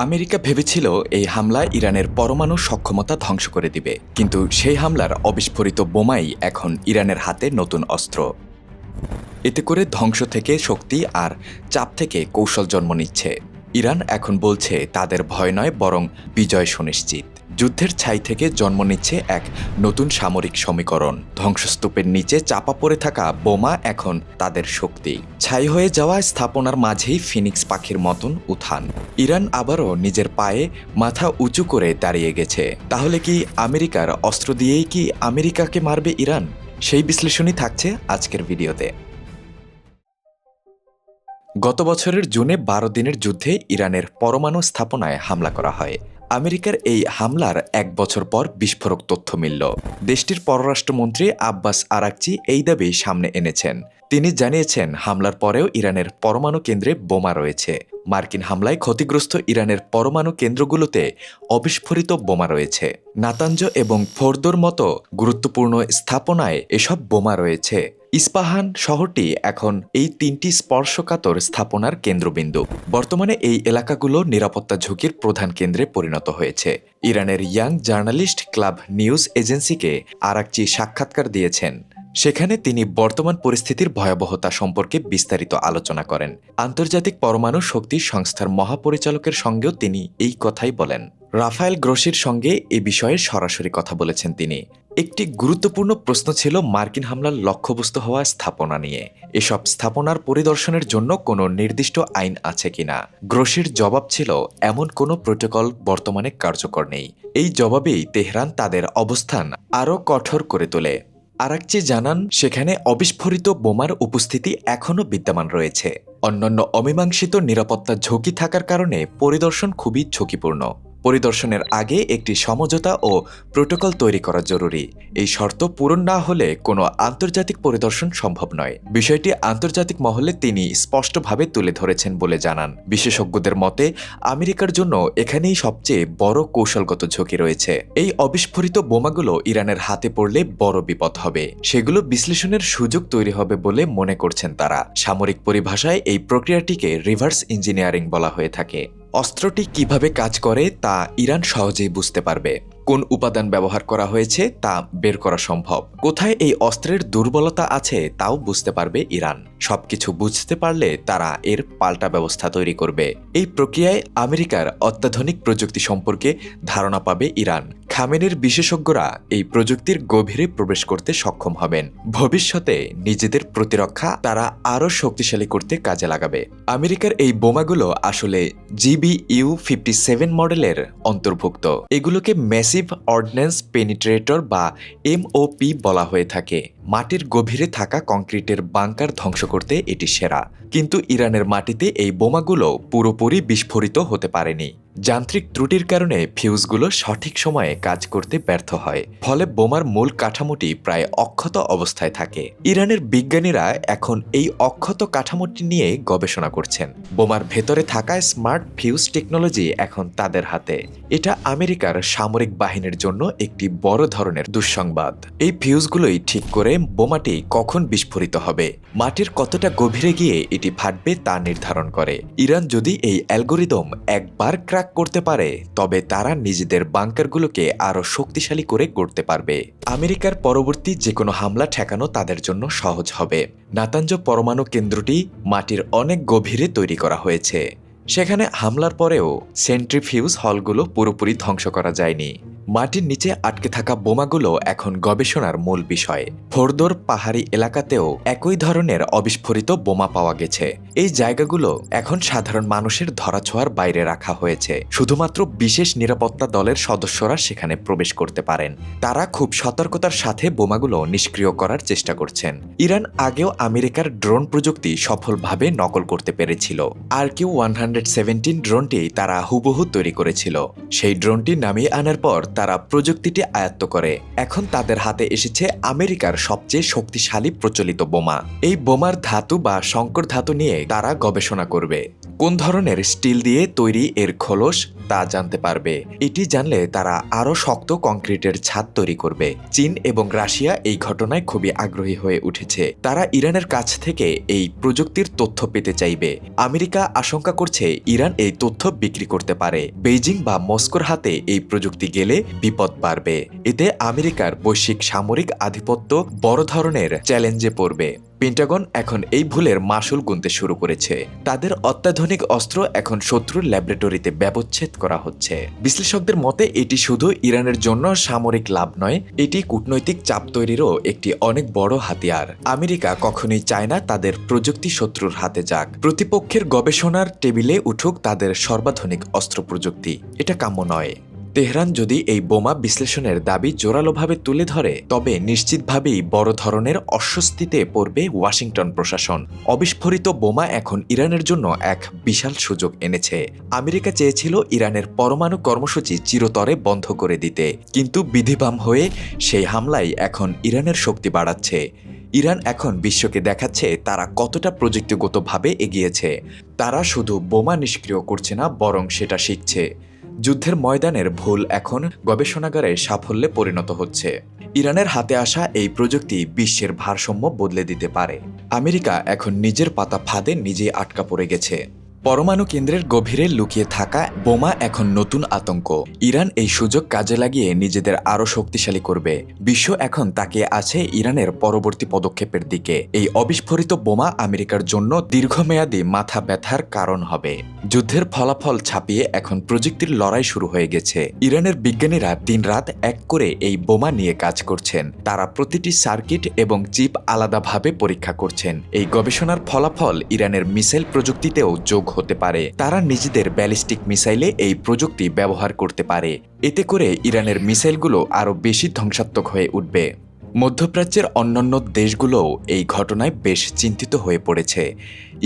America ভেবেছিল এই হামলা ইরানের পরমাণু সক্ষমতা ধ্বংস করে দিবে, কিন্তু সেই হামলার অবিস্ফোরিত বোমাই এখন ইরানের হাতে নতুন অস্ত্র। এতে করে ধ্বংস থেকে শক্তি আর চাপ থেকে কৌশল জন্ম নিচ্ছে। ইরান এখন বলছে তাদের ভয় নয়, বরং বিজয় সুনিশ্চিত। যুদ্ধের ছাই থেকে জন্ম নিচ্ছে এক নতুন সামরিক সমীকরণ। ধ্বংসস্তূপের নিচে চাপা পড়ে থাকা বোমা এখন তাদের শক্তি। ছাই হয়ে যাওয়া স্থাপনার মাঝেই ফিনিক্স পাখির মতন উত্থান। ইরান আবারও নিজের পায়ে মাথা উঁচু করে দাঁড়িয়ে গেছে। তাহলে কি আমেরিকার অস্ত্র দিয়েই কি আমেরিকাকে মারবে ইরান? সেই বিশ্লেষণই থাকছে আজকের ভিডিওতে। গত বছরের জুনে 12 দিনের যুদ্ধে ইরানের পরমাণু স্থাপনায় হামলা করা হয়। আমেরিকার এই হামলার এক বছর পর বিস্ফোরক তথ্য মিলল। দেশটির পররাষ্ট্রমন্ত্রী আব্বাস আরাকচি এই দাবি সামনে এনেছেন। তিনি জানিয়েছেন, হামলার পরেও ইরানের পরমাণু কেন্দ্রে বোমা রয়েছে। মার্কিন হামলায় ক্ষতিগ্রস্ত ইরানের পরমাণু কেন্দ্রগুলোতে অবিস্ফোরিত বোমা রয়েছে। নাতাঞ্জ এবং ফোর্দোর মতো গুরুত্বপূর্ণ স্থাপনায় এসব বোমা রয়েছে। ইস্পাহান শহরটি এখন এই তিনটি স্পর্শকাতর স্থাপনার কেন্দ্রবিন্দু। বর্তমানে এই এলাকাগুলো নিরাপত্তা ঝুঁকির প্রধান কেন্দ্রে পরিণত হয়েছে। ইরানের ইয়াং জার্নালিস্ট ক্লাব নিউজ এজেন্সিকে আরাকচি সাক্ষাৎকার দিয়েছেন। সেখানে তিনি বর্তমান পরিস্থিতির ভয়াবহতা সম্পর্কে বিস্তারিত আলোচনা করেন। আন্তর্জাতিক পরমাণু শক্তি সংস্থার মহাপরিচালকের সঙ্গেও তিনি এই কথাই বলেন। রাফায়েল গ্রোসির সঙ্গে এ বিষয়ে সরাসরি কথা বলেছেন তিনি। একটি গুরুত্বপূর্ণ প্রশ্ন ছিল মার্কিন হামলার লক্ষ্যবস্তু হওয়া স্থাপনা নিয়ে। এসব স্থাপনার পরিদর্শনের জন্য কোনো নির্দিষ্ট আইন আছে কিনা। গ্রোসির জবাব ছিল, এমন কোনো প্রোটোকল বর্তমানে কার্যকর নেই। এই জবাবেই তেহরান তাদের অবস্থান আরও কঠোর করে তোলে। আরাকচি জানান, সেখানে অবিস্ফোরিত বোমার উপস্থিতি এখনও বিদ্যমান রয়েছে। অন্যান্য অমীমাংসিত নিরাপত্তা ঝুঁকি থাকার কারণে পরিদর্শন খুবই ঝুঁকিপূর্ণ। পরিদর্শনের আগে একটি সমঝোতা ও প্রোটোকল তৈরি করা জরুরি। এই শর্ত পূরণ না হলে কোনো আন্তর্জাতিক পরিদর্শন সম্ভব নয়। বিষয়টি আন্তর্জাতিক মহলে তিনি স্পষ্টভাবে তুলে ধরেছেন বলে জানান। বিশেষজ্ঞদের মতে আমেরিকার জন্য এখানেই সবচেয়ে বড় কৌশলগত ঝুঁকি রয়েছে। এই অবিস্ফোরিত বোমাগুলো ইরানের হাতে পড়লে বড় বিপদ হবে। সেগুলো বিশ্লেষণের সুযোগ তৈরি হবে বলে মনে করছেন তারা। সামরিক পরিভাষায় এই প্রক্রিয়াটিকে রিভার্স ইঞ্জিনিয়ারিং বলা হয়ে থাকে। অস্ত্রটি কিভাবে কাজ করে তা ইরান সহজেই বুঝতে পারবে। কোন উপাদান ব্যবহার করা হয়েছে তা বের করা সম্ভব। কোথায় এই অস্ত্রের দুর্বলতা আছে তাও বুঝতে পারবে ইরান। সবকিছু বুঝতে পারলে তারা এর পাল্টা ব্যবস্থা তৈরি করবে। এই প্রক্রিয়ায় আমেরিকার অত্যাধুনিক প্রযুক্তি সম্পর্কে ধারণা পাবে ইরান। খামেনির বিশেষজ্ঞরা এই প্রযুক্তির গভীরে প্রবেশ করতে সক্ষম হবেন। ভবিষ্যতে নিজেদের প্রতিরক্ষা তারা আরও শক্তিশালী করতে কাজে লাগাবে। আমেরিকার এই বোমাগুলো আসলে GBU-57 মডেলের অন্তর্ভুক্ত। এগুলোকে ম্যাসিভ অর্ডিন্যান্স পেনিট্রেটর বা MOP বলা হয়ে থাকে। মাটির গভীরে থাকা কংক্রিটের বাংকার ধ্বংস করতে এটি সেরা। কিন্তু ইরানের মাটিতে এই বোমাগুলো পুরোপুরি বিস্ফোরিত হতে পারেনি। যান্ত্রিক ত্রুটির কারণে ফিউজগুলো সঠিক সময়ে কাজ করতে ব্যর্থ হয়। ফলে বোমার মূল কাঠামোটি প্রায় অক্ষত অবস্থায় থাকে। ইরানের বিজ্ঞানীরা এখন এই অক্ষত কাঠামোটি নিয়ে গবেষণা করছেন। বোমার ভেতরে থাকা স্মার্ট ফিউজ টেকনোলজি এখন তাদের হাতে। এটা আমেরিকার সামরিক বাহিনীর জন্য একটি বড় ধরনের দুঃসংবাদ। এই ফিউজগুলোই ঠিক করে বোমাটি কখন বিস্ফোরিত হবে, মাটির কতটা গভীরে গিয়ে এটি ফাটবে তা নির্ধারণ করে। ইরান যদি এই অ্যালগোরিদম একবার ক্র্যাক করতে পারে, তবে তারা নিজেদের বাংকারগুলোকে আরও শক্তিশালী করে গড়তে পারবে। আমেরিকার পরবর্তী যে কোনো হামলা ঠেকানো তাদের জন্য সহজ হবে। নাতাঞ্জ পরমাণু কেন্দ্রটি মাটির অনেক গভীরে তৈরি করা হয়েছে। সেখানে হামলার পরেও সেন্ট্রিফিউজ হলগুলো পুরোপুরি ধ্বংস করা যায়নি। মাটির নিচে আটকে থাকা বোমাগুলো এখন গবেষণার মূল বিষয়। ফোর্দোর পাহাড়ি এলাকাতেও একই ধরনের অবিস্ফোরিত বোমা পাওয়া গেছে। এই জায়গাগুলো এখন সাধারণ মানুষের ধরাছোঁয়ার বাইরে রাখা হয়েছে। শুধুমাত্র বিশেষ নিরাপত্তা দলের সদস্যরা সেখানে প্রবেশ করতে পারেন। তারা খুব সতর্কতার সাথে বোমাগুলো নিষ্ক্রিয় করার চেষ্টা করছেন। ইরান আগেও আমেরিকার ড্রোন প্রযুক্তি সফলভাবে নকল করতে পেরেছিল। RQ-117 ড্রোনটি তারা হুবহু তৈরি করেছিল। সেই ড্রোনটি নামিয়ে আনার পর তারা প্রযুক্তিটি আয়ত্ত করে। এখন তাদের হাতে এসেছে আমেরিকার সবচেয়ে শক্তিশালী প্রচলিত বোমা। এই বোমার ধাতু বা সংকর ধাতু নিয়ে তারা গবেষণা করবে। কোন ধরনের স্টিল দিয়ে তৈরি এর খোলস তা জানতে পারবে। এটি জানলে তারা আরও শক্ত কংক্রিটের ছাদ তৈরি করবে। চীন এবং রাশিয়া এই ঘটনায় খুবই আগ্রহী হয়ে উঠেছে। তারা ইরানের কাছ থেকে এই প্রযুক্তির তথ্য পেতে চাইবে। আমেরিকা আশঙ্কা করছে ইরান এই তথ্য বিক্রি করতে পারে। বেইজিং বা মস্কোর হাতে এই প্রযুক্তি গেলে বিপদ বাড়বে। এতে আমেরিকার বৈশ্বিক সামরিক আধিপত্য বড় ধরনের চ্যালেঞ্জে পড়বে। পেন্টাগন এখন এই ভুলের মাসুল গুনতে শুরু করেছে। তাদের অত্যাধুনিক অস্ত্র এখন শত্রুর ল্যাবরেটরিতে ব্যবচ্ছেদ করা হচ্ছে। বিশ্লেষকদের মতে এটি শুধু ইরানের জন্য সামরিক লাভ নয়, এটি কূটনৈতিক চাপ তৈরিরও একটি অনেক বড় হাতিয়ার। আমেরিকা কখনোই চায় না তাদের প্রযুক্তি শত্রুর হাতে যাক। প্রতিপক্ষের গবেষণার টেবিলে উঠুক তাদের সর্বাধুনিক অস্ত্র প্রযুক্তি, এটা কাম্য নয়। তেহরান যদি এই বোমা বিশ্লেষণের দাবি জোরালোভাবে তুলে ধরে, তবে নিশ্চিতভাবেই বড় ধরনের অস্বস্তিতে পড়বে ওয়াশিংটন প্রশাসন। অবিস্ফোরিত বোমা এখন ইরানের জন্য এক বিশাল সুযোগ এনেছে। আমেরিকা চেয়েছিল ইরানের পরমাণু কর্মসূচি চিরতরে বন্ধ করে দিতে, কিন্তু বিধিবাম হয়ে সেই হামলাই এখন ইরানের শক্তি বাড়াচ্ছে। ইরান এখন বিশ্বকে দেখাচ্ছে তারা কতটা প্রযুক্তিগতভাবে এগিয়েছে। তারা শুধু বোমা নিষ্ক্রিয় করছে না, বরং সেটা শিখছে। যুদ্ধের ময়দানের ভুল এখন গবেষণাগারে সাফল্যে পরিণত হচ্ছে। ইরানের হাতে আসা এই প্রযুক্তি বিশ্বের ভারসাম্য বদলে দিতে পারে। আমেরিকা এখন নিজের পাতা ফাঁদে নিজেই আটকা পড়ে গেছে। পরমাণু কেন্দ্রের গভীরে লুকিয়ে থাকা বোমা এখন নতুন আতঙ্ক। ইরান এই সুযোগ কাজে লাগিয়ে নিজেদের আরও শক্তিশালী করবে। বিশ্ব এখন তাকিয়ে আছে ইরানের পরবর্তী পদক্ষেপের দিকে। এই অবিস্ফোরিত বোমা আমেরিকার জন্য দীর্ঘমেয়াদী মাথা ব্যথার কারণ হবে। যুদ্ধের ফলাফল ছাপিয়ে এখন প্রযুক্তির লড়াই শুরু হয়ে গেছে। ইরানের বিজ্ঞানীরা দিনরাত এক করে এই বোমা নিয়ে কাজ করছেন। তারা প্রতিটি সার্কিট এবং চিপ আলাদাভাবে পরীক্ষা করছেন। এই গবেষণার ফলাফল ইরানের মিসাইল প্রযুক্তিতেও যোগ হতে পারে। তারা নিজেদের ব্যালিস্টিক মিসাইলে এই প্রযুক্তি ব্যবহার করতে পারে। এতে করে ইরানের মিসাইলগুলো আরও বেশি ধ্বংসাত্মক হয়ে উঠবে। মধ্যপ্রাচ্যের অন্যান্য দেশগুলোও এই ঘটনায় বেশ চিন্তিত হয়ে পড়েছে।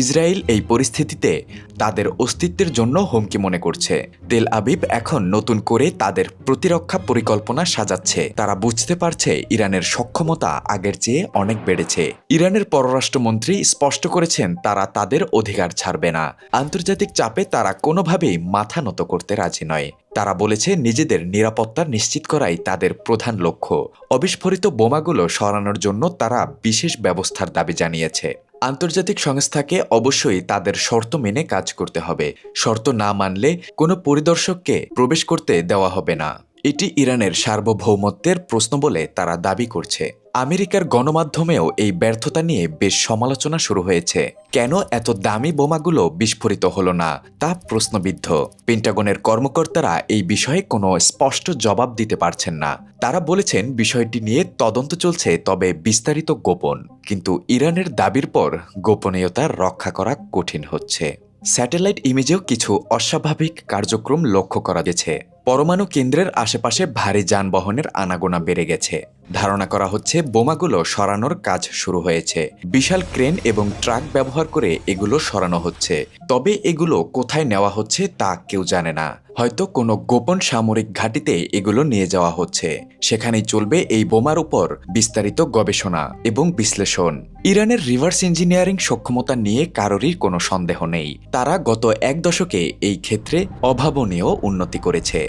ইসরায়েল এই পরিস্থিতিতে তাদের অস্তিত্বের জন্য হুমকি মনে করছে। তেল আবিব এখন নতুন করে তাদের প্রতিরক্ষা পরিকল্পনা সাজাচ্ছে। তারা বুঝতে পারছে ইরানের সক্ষমতা আগের চেয়ে অনেক বেড়েছে। ইরানের পররাষ্ট্রমন্ত্রী স্পষ্ট করেছেন তারা তাদের অধিকার ছাড়বে না। আন্তর্জাতিক চাপে তারা কোনোভাবেই মাথা নত করতে রাজি নয়। তারা বলেছে নিজেদের নিরাপত্তা নিশ্চিত করাই তাদের প্রধান লক্ষ্য। অবিস্ফোরিত বোমাগুলো সরানোর জন্য তারা বিশেষ ব্যবস্থার দাবি জানিয়েছে। আন্তর্জাতিক সংস্থাকে অবশ্যই তাদের শর্ত মেনে কাজ করতে হবে। শর্ত না মানলে কোনো পরিদর্শককে প্রবেশ করতে দেওয়া হবে না। এটি ইরানের সার্বভৌমত্বের প্রশ্ন বলে তারা দাবি করছে। আমেরিকার গণমাধ্যমেও এই ব্যর্থতা নিয়ে বেশ সমালোচনা শুরু হয়েছে। কেন এত দামি বোমাগুলো বিস্ফোরিত হলো না তা প্রশ্নবিদ্ধ। পেন্টাগনের কর্মকর্তারা এই বিষয়ে কোনো স্পষ্ট জবাব দিতে পারছেন না। তারা বলেছেন বিষয়টি নিয়ে তদন্ত চলছে, তবে বিস্তারিত গোপন। কিন্তু ইরানের দাবির পর গোপনীয়তা রক্ষা করা কঠিন হচ্ছে। স্যাটেলাইট ইমেজেও কিছু অস্বাভাবিক কার্যক্রম লক্ষ্য করা গেছে। পরমাণু কেন্দ্রের আশেপাশে ভারী যানবাহনের আনাগোনা বেড়ে গেছে। ধারণা করা হচ্ছে বোমাগুলো সরানোর কাজ শুরু হয়েছে। বিশাল ক্রেন এবং ট্রাক ব্যবহার করে এগুলো সরানো হচ্ছে। তবে এগুলো কোথায় নেওয়া হচ্ছে তা কেউ জানে না। হয়তো কোনো গোপন সামরিক ঘাঁটিতে এগুলো নিয়ে যাওয়া হচ্ছে। সেখানেই চলবে এই বোমার উপর বিস্তারিত গবেষণা এবং বিশ্লেষণ। ইরানের রিভার্স ইঞ্জিনিয়ারিং সক্ষমতা নিয়ে কারোরই কোনো সন্দেহ নেই। তারা গত এক দশকে এই ক্ষেত্রে অভাবনীয় উন্নতি করেছে।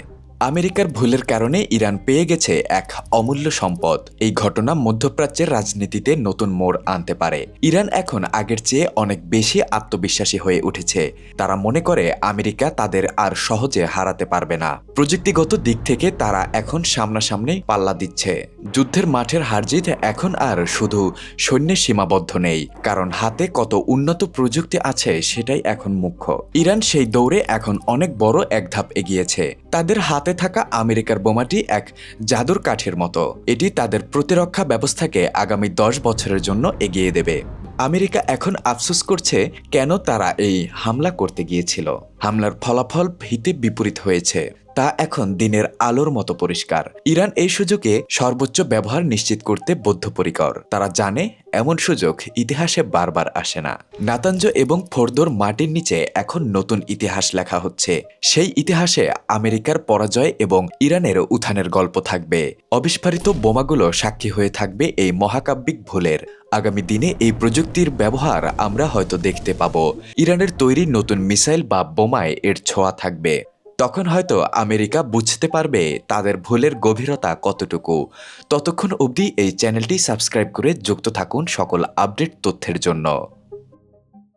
আমেরিকার ভুলের কারণে ইরান পেয়ে গেছে এক অমূল্য সম্পদ। এই ঘটনা মধ্যপ্রাচ্যের রাজনীতিতে নতুন মোড় আনতে পারে। ইরান এখন আগের চেয়ে অনেক বেশি আত্মবিশ্বাসী হয়ে উঠেছে। তারা মনে করে আমেরিকা তাদের আর সহজে হারাতে পারবে না। প্রযুক্তিগত দিক থেকে তারা এখন সামনাসামনি পাল্লা দিচ্ছে। যুদ্ধের মাঠের হারজিত এখন আর শুধু সৈন্যে সীমাবদ্ধ নেই, কারণ হাতে কত উন্নত প্রযুক্তি আছে সেটাই এখন মুখ্য। ইরান সেই দৌড়ে এখন অনেক বড় এক ধাপ এগিয়েছে। তাদের হাতে থাকা আমেরিকার বোমাটি এক জাদুর কাঠের মতো। এটি তাদের প্রতিরক্ষা ব্যবস্থাকে আগামী 10 বছরের জন্য এগিয়ে দেবে। আমেরিকা এখন আফসোস করছে কেন তারা এই হামলা করতে গিয়েছিল। হামলার ফলাফল হিতে বিপরীত হয়েছে। তা এখন দিনের আলোর মতো পরিষ্কার। ইরান এই সুযোগে সর্বোচ্চ ব্যবহার নিশ্চিত করতে বদ্ধপরিকর। তারা জানে এমন সুযোগ ইতিহাসে বারবার আসে না। নাতাঞ্জ এবং ফোর্দোর মাটির নিচে এখন নতুন ইতিহাস লেখা হচ্ছে। সেই ইতিহাসে আমেরিকার পরাজয় এবং ইরানের উত্থানের গল্প থাকবে। অবিস্ফারিত বোমাগুলো সাক্ষী হয়ে থাকবে এই মহাকাব্যিক ভুলের। আগামী দিনে এই প্রযুক্তির ব্যবহার আমরা হয়তো দেখতে পাব। ইরানের তৈরি নতুন মিসাইল বা বোমায় এর ছোঁয়া থাকবে। তখন হয়তো আমেরিকা বুঝতে পারবে তাদের ভুলের গভীরতা কতটুকু। ততক্ষণ অবধি এই চ্যানেলটি সাবস্ক্রাইব করে যুক্ত থাকুন সকল আপডেট তথ্যের জন্য।